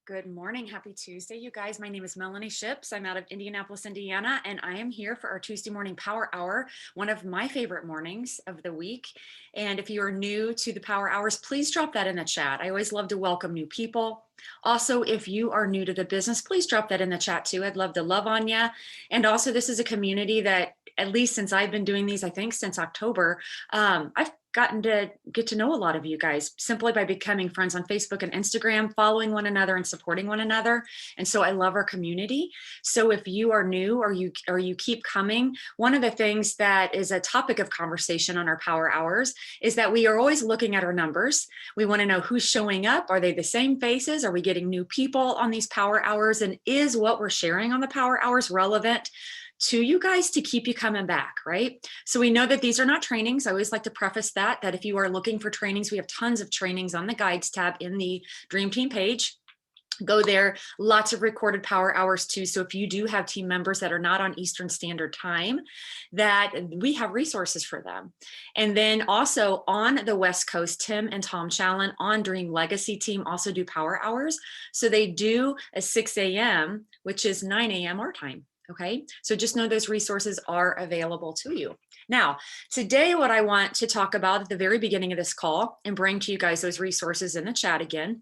Good morning. Happy Tuesday, you guys. My name is Melanie Shipps. I'm out of Indianapolis, Indiana, and I am here for our Tuesday morning power hour, one of my favorite mornings of the week. And if you are new to the power hours, please drop that in the chat. I always love to welcome new people. Also, if you are new to the business, please drop that in the chat too. I'd love to love on you. And also, this is a community that, at least since I've been doing these, I think since October, I've gotten to get to know a lot of you guys simply by becoming friends on Facebook and Instagram, following one another and supporting one another. And so I love our community. So if you are new or you keep coming, one of the things that is a topic of conversation on our power hours is that we are always looking at our numbers. We want to know who's showing up. Are they the same faces? Are we getting new people on these power hours? And is what we're sharing on the power hours relevant to you guys to keep you coming back, right? So we know that these are not trainings. I always like to preface that if you are looking for trainings, we have tons of trainings on the guides tab in the Dream Team page. Go there, lots of recorded power hours too. So if you do have team members that are not on Eastern Standard Time, that we have resources for them. And then also on the West Coast, Tim and Tom Challen on Dream Legacy team also do power hours. So they do a 6 a.m., which is 9 a.m. our time. Okay, so just know those resources are available to you. Now, today, what I want to talk about at the very beginning of this call and bring to you guys those resources in the chat again.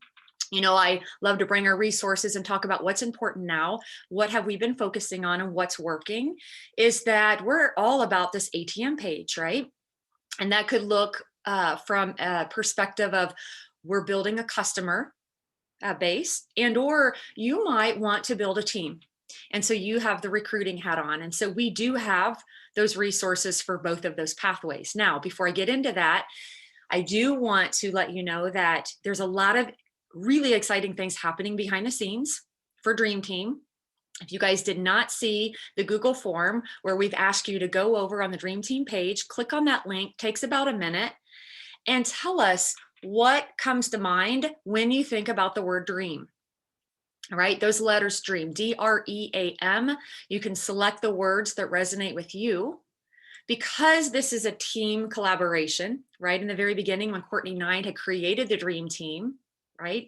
You know, I love to bring our resources and talk about what's important now, what have we been focusing on and what's working, is that we're all about this ATM page, right? And that could look from a perspective of we're building a customer base, and or you might want to build a team. And so you have the recruiting hat on. And so we do have those resources for both of those pathways. Now, before I get into that, I do want to let you know that there's a lot of really exciting things happening behind the scenes for Dream Team. If you guys did not see the Google form where we've asked you to go over on the Dream Team page, click on that link, takes about a minute, and tell us what comes to mind when you think about the word dream. All right, those letters DREAM, D-R-E-A-M. You can select the words that resonate with you. Because this is a team collaboration, right? In the very beginning, when Courtney Knight had created the Dream Team, right?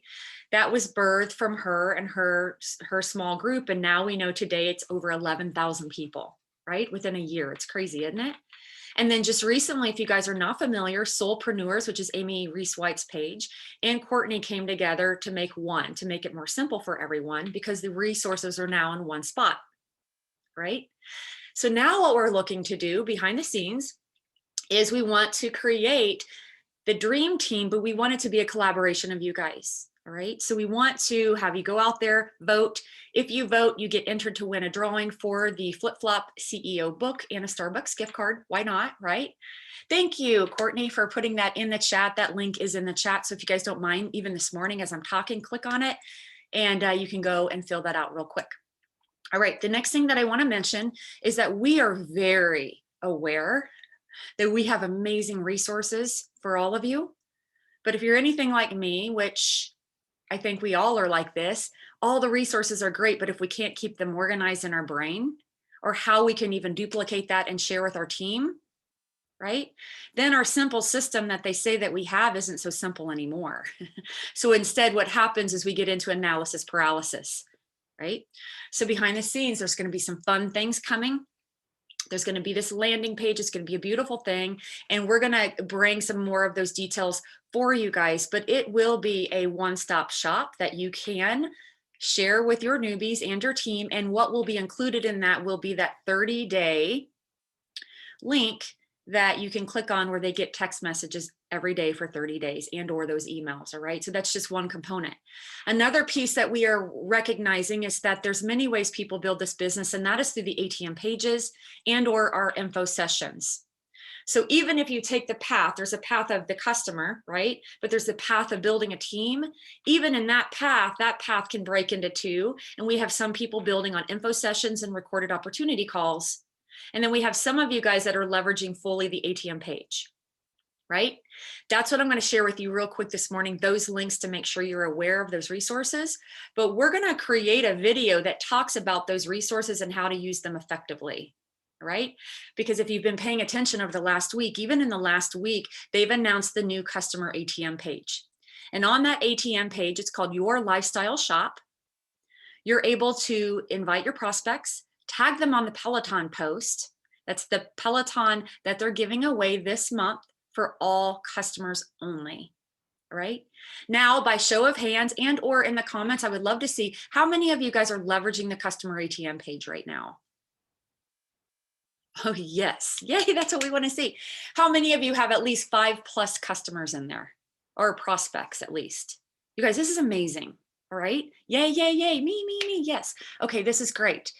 That was birthed from her and her small group. And now we know today it's over 11,000 people, right? Within a year. It's crazy, isn't it? And then just recently, if you guys are not familiar, Soulpreneurs, which is Amy Reese White's page, and Courtney came together to make one, to make it more simple for everyone, because the resources are now in one spot, right? So now what we're looking to do behind the scenes is we want to create the Dream Team, but we want it to be a collaboration of you guys. All right, so we want to have you go out there, vote. If you vote, you get entered to win a drawing for the Flip Flop CEO book and a Starbucks gift card. Why not, right? Thank you, Courtney, for putting that in the chat. That link is in the chat. So if you guys don't mind, even this morning as I'm talking, click on it and you can go and fill that out real quick. All right, the next thing that I want to mention is that we are very aware that we have amazing resources for all of you. But if you're anything like me, which I think we all are like this, all the resources are great, but if we can't keep them organized in our brain, or how we can even duplicate that and share with our team, right? Then our simple system that they say that we have isn't so simple anymore. So instead, what happens is we get into analysis paralysis, right? So behind the scenes, there's going to be some fun things coming. There's going to be this landing page. It's going to be a beautiful thing. And we're going to bring some more of those details for you guys, but it will be a one-stop shop that you can share with your newbies and your team. And what will be included in that will be that 30-day link that you can click on where they get text messages every day for 30 days and or those emails. All right, so that's just one component. Another piece that we are recognizing is that there's many ways people build this business, and that is through the ATM pages and or our info sessions. So even if you take the path, there's a path of the customer, right? But there's the path of building a team. Even in that path can break into two. And we have some people building on info sessions and recorded opportunity calls. And then we have some of you guys that are leveraging fully the ATM page, right? That's what I'm going to share with you real quick this morning, those links to make sure you're aware of those resources. But we're going to create a video that talks about those resources and how to use them effectively, right? Because if you've been paying attention over the last week, even in the last week, they've announced the new customer ATM page. And on that ATM page, it's called Your Lifestyle Shop. you're able to invite your prospects, tag them on the Peloton post. That's the Peloton that they're giving away this month for all customers only. Right now, by show of hands and or in the comments, I would love to see how many of you guys are leveraging the customer ATM page right now. Oh yes, yay, that's what we want to see. How many of you have at least 5+ customers in there, or prospects at least? You guys, this is amazing. All right, yay, yay, yay, me, yes. Okay, this is great.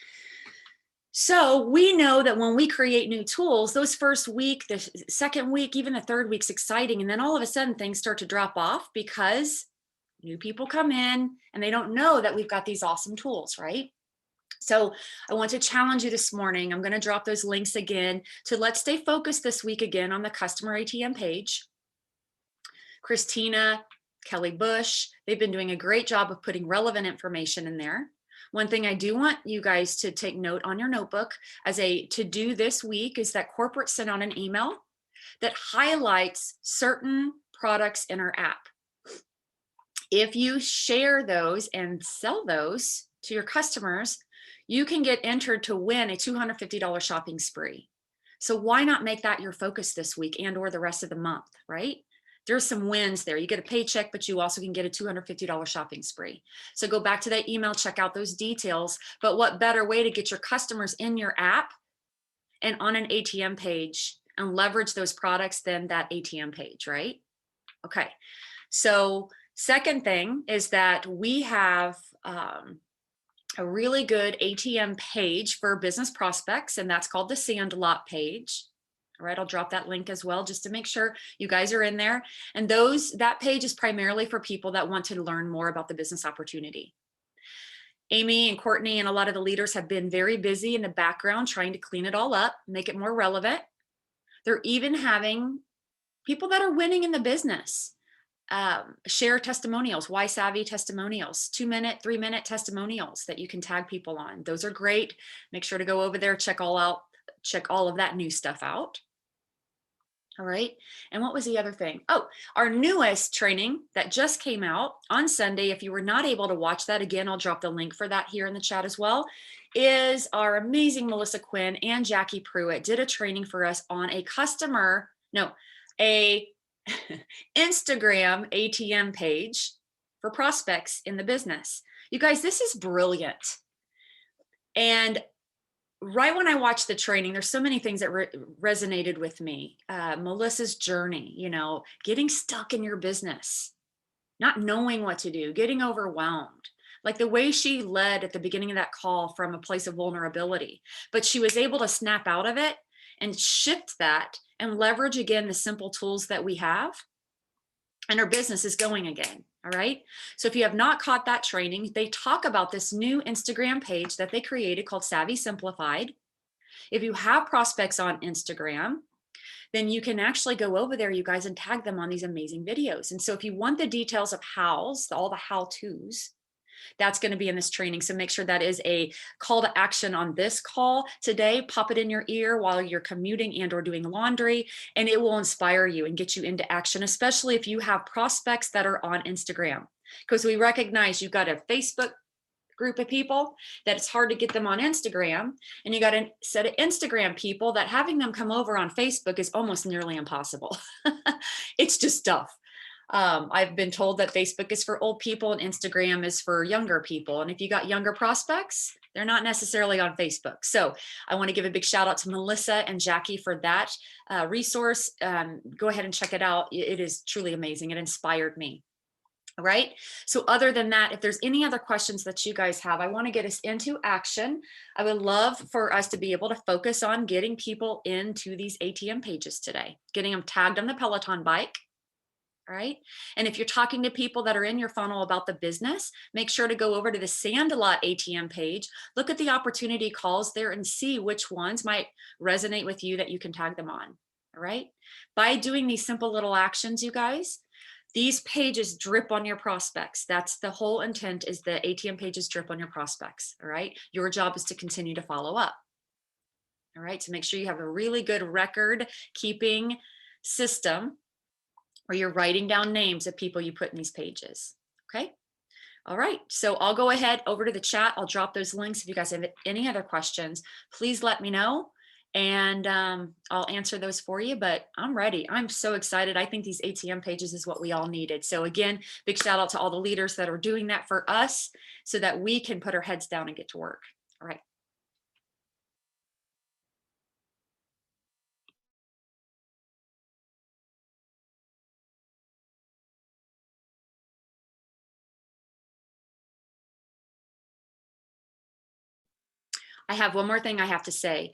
So we know that when we create new tools, those first week, the second week, even the third week's exciting. And then all of a sudden things start to drop off because new people come in and they don't know that we've got these awesome tools, right? So I want to challenge you this morning. I'm going to drop those links again to let's stay focused this week again on the customer ATM page. Christina, Kelly Bush, they've been doing a great job of putting relevant information in there. One thing I do want you guys to take note on your notebook as a to-do this week is that corporate sent out an email that highlights certain products in our app. If you share those and sell those to your customers, you can get entered to win a $250 shopping spree. So why not make that your focus this week and or the rest of the month, right? There's some wins there. You get a paycheck, but you also can get a $250 shopping spree. So go back to that email, check out those details. But what better way to get your customers in your app and on an ATM page and leverage those products than that ATM page, right? Okay. So second thing is that we have a really good ATM page for business prospects, and that's called the Sandlot page. All right, I'll drop that link as well just to make sure you guys are in there. And that page is primarily for people that want to learn more about the business opportunity. Amy and Courtney and a lot of the leaders have been very busy in the background trying to clean it all up, make it more relevant. They're even having people that are winning in the business share testimonials, why savvy testimonials, 2-minute, 3-minute testimonials that you can tag people on. Those are great. Make sure to go over there, check all of that new stuff out. All right. And what was the other thing? Oh, our newest training that just came out on Sunday. If you were not able to watch that, again, I'll drop the link for that here in the chat as well, is our amazing Melissa Quinn and Jackie Pruitt did a training for us on a Instagram ATM page for prospects in the business. You guys, this is brilliant. And right when I watched the training, there's so many things that resonated with me. Melissa's journey, getting stuck in your business, not knowing what to do, getting overwhelmed. Like the way she led at the beginning of that call from a place of vulnerability, but she was able to snap out of it and shift that and leverage again the simple tools that we have, and her business is going again. All right. So if you have not caught that training, they talk about this new Instagram page that they created called Savvy Simplified. If you have prospects on Instagram, then you can actually go over there, you guys, and tag them on these amazing videos. And so if you want the details of hows, all the how-tos, that's going to be in this training. So make sure that is a call to action on this call today. Pop it in your ear while you're commuting and or doing laundry, and it will inspire you and get you into action, especially if you have prospects that are on Instagram, because we recognize you've got a Facebook group of people that it's hard to get them on Instagram, and you got a set of Instagram people that having them come over on Facebook is almost nearly impossible. It's just tough. I've been told that Facebook is for old people and Instagram is for younger people. And if you got younger prospects, they're not necessarily on Facebook. So I want to give a big shout out to Melissa and Jackie for that resource. Go ahead and check it out. It is truly amazing. It inspired me. All right. So other than that, if there's any other questions that you guys have, I want to get us into action. I would love for us to be able to focus on getting people into these ATM pages today, getting them tagged on the Peloton bike. All right. And if you're talking to people that are in your funnel about the business, make sure to go over to the Sandlot ATM page, look at the opportunity calls there and see which ones might resonate with you that you can tag them on. All right. By doing these simple little actions, you guys, these pages drip on your prospects. That's the whole intent, is the ATM pages drip on your prospects. All right. Your job is to continue to follow up. All right. So make sure you have a really good record keeping system where you're writing down names of people you put in these pages. Okay. All right, so I'll go ahead over to the chat. I'll drop those links. If you guys have any other questions, please let me know, and I'll answer those for you. But I'm ready. I'm so excited. I think these ATM pages is what we all needed. So again, big shout out to all the leaders that are doing that for us so that we can put our heads down and get to work. All right. I have one more thing I have to say.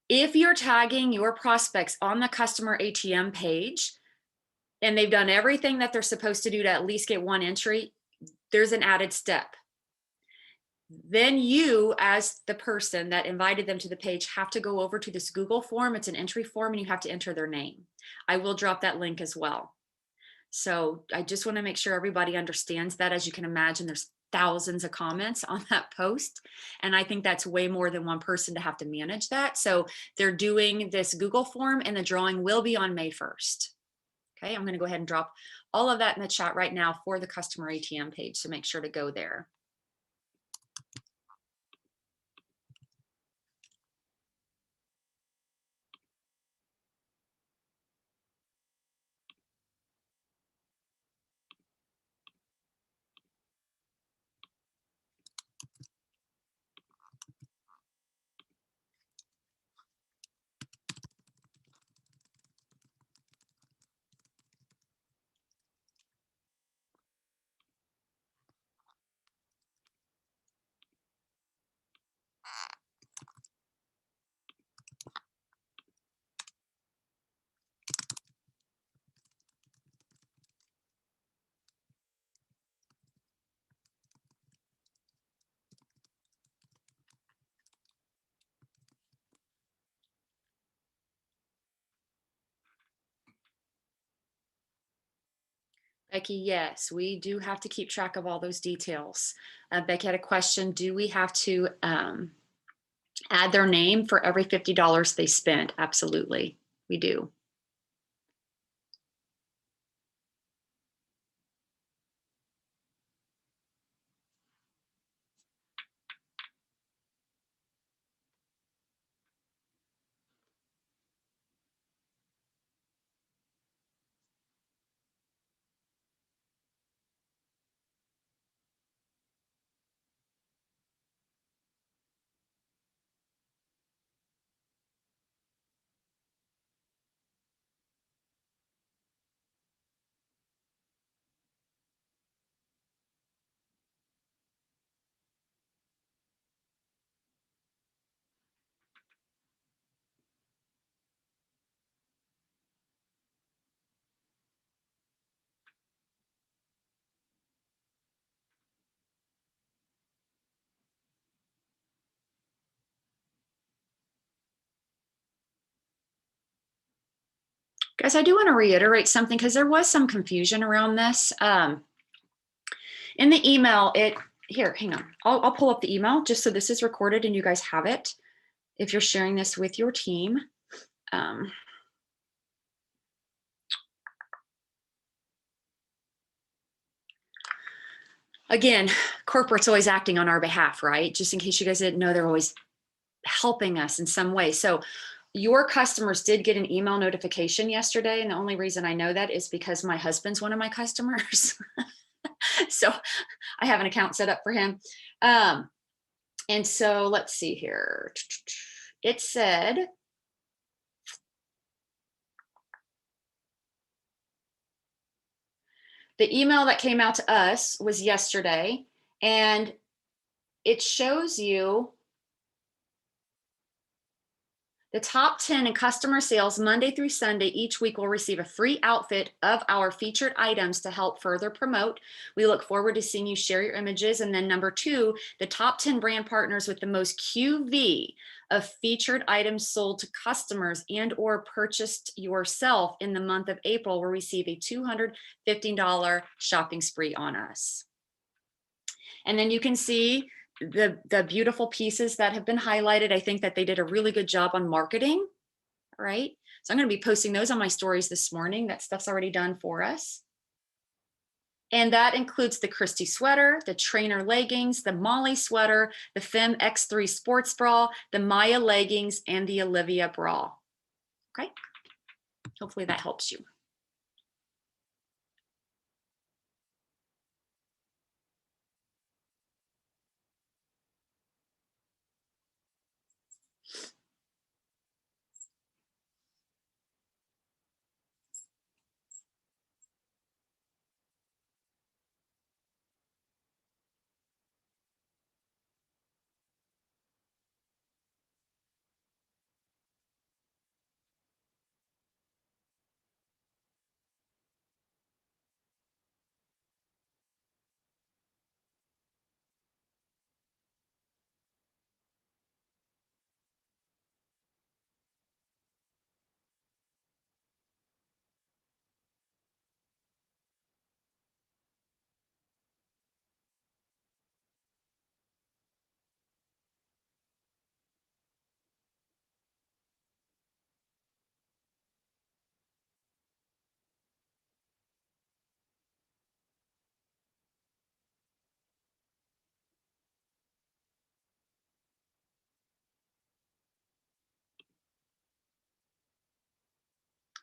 If you're tagging your prospects on the customer ATM page and they've done everything that they're supposed to do to at least get one entry, there's an added step. Then you, as the person that invited them to the page, have to go over to this Google form. It's an entry form and you have to enter their name. I will drop that link as well. So I just want to make sure everybody understands that. As you can imagine, there's thousands of comments on that post. And I think that's way more than one person to have to manage that. So they're doing this Google form and the drawing will be on May 1st. Okay, I'm going to go ahead and drop all of that in the chat right now for the customer ATM page. So make sure to go there. Becky, yes, we do have to keep track of all those details. Becky had a question. Do we have to add their name for every $50 they spent? Absolutely, we do. Guys, I do want to reiterate something because there was some confusion around this. In the email, here, hang on. I'll pull up the email just so this is recorded and you guys have it if you're sharing this with your team. Again, corporate's always acting on our behalf, right? Just in case you guys didn't know, they're always helping us in some way. So your customers did get an email notification yesterday. And the only reason I know that is because my husband's one of my customers. So I have an account set up for him. And so let's see here. It said, the email that came out to us was yesterday, and it shows you the top 10 in customer sales Monday through Sunday each week will receive a free outfit of our featured items to help further promote. We look forward to seeing you share your images. And then number 2, the top 10 brand partners with the most QV of featured items sold to customers and or purchased yourself in the month of April will receive a $215 shopping spree on us. And then you can see the beautiful pieces that have been highlighted. I think that they did a really good job on marketing, right? So I'm going to be posting those on my stories this morning. That stuff's already done for us. And that includes the Christie sweater, the trainer leggings, the Molly sweater, the Femme X3 sports bra, the Maya leggings, and the Olivia bra. Okay, hopefully that helps you.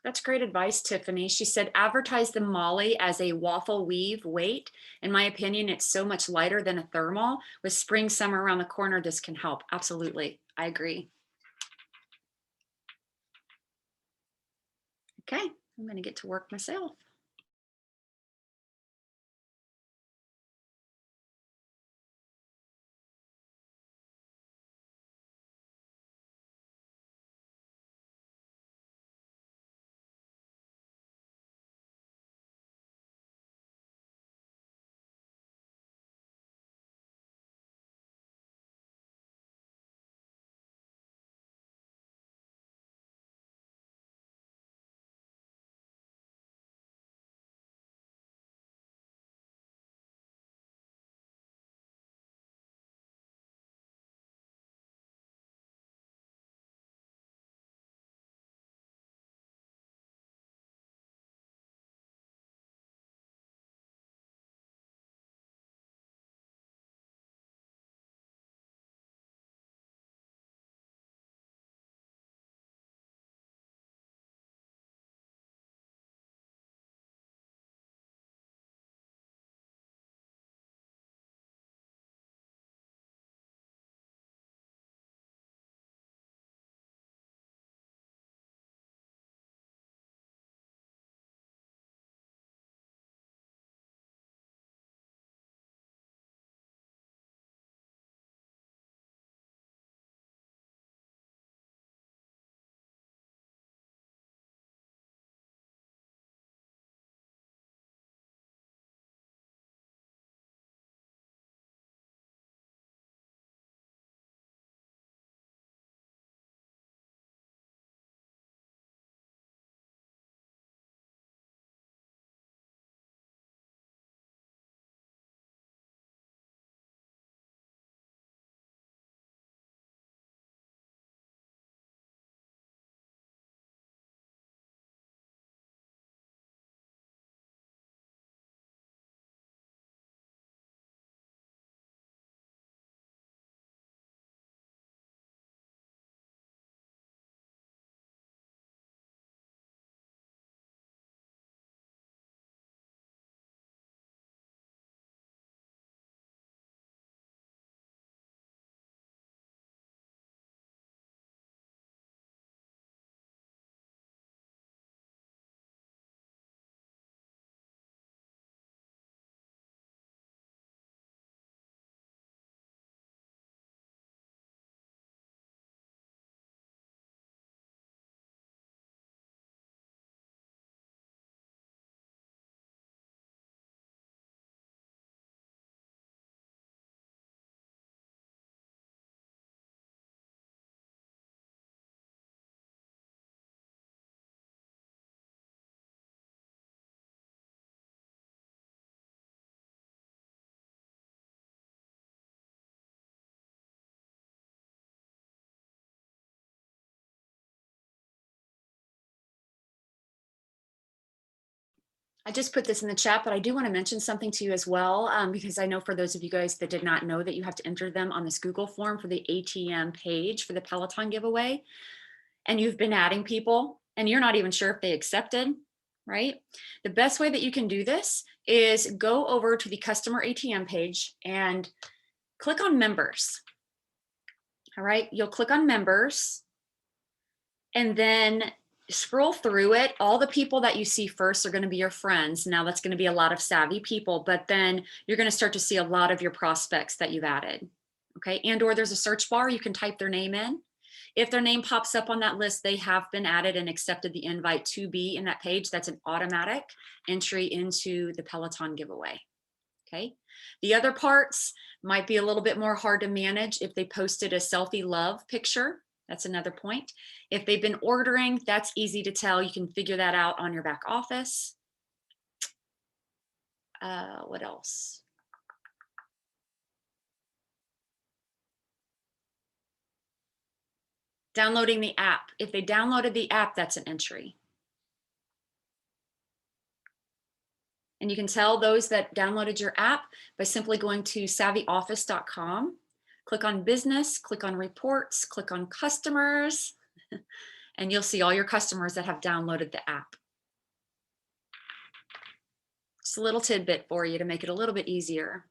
That's great advice, Tiffany. She said, advertise the Molly as a waffle weave weight. In my opinion, it's so much lighter than a thermal. With spring, summer around the corner, this can help. Absolutely. I agree. Okay, I'm going to get to work myself. I just put this in the chat, but I do want to mention something to you as well, because I know for those of you guys that did not know that you have to enter them on this Google form for the ATM page for the Peloton giveaway, and you've been adding people and you're not even sure if they accepted, right? The best way that you can do this is go over to the customer ATM page and click on members. All right, you'll click on members and then scroll through it. All the people that you see first are going to be your friends. Now that's going to be a lot of savvy people, but then you're going to start to see a lot of your prospects that you've added. Okay, and or there's a search bar, you can type their name in. If their name pops up on that list, they have been added and accepted the invite to be in that page. That's an automatic entry into the Peloton giveaway. Okay. The other parts might be a little bit more hard to manage if they posted a selfie love picture. That's another point. If they've been ordering, that's easy to tell. You can figure that out on your back office. What else? Downloading the app. If they downloaded the app, that's an entry. And you can tell those that downloaded your app by simply going to savvyoffice.com, click on business, click on reports, click on customers, and you'll see all your customers that have downloaded the app. Just a little tidbit for you to make it a little bit easier.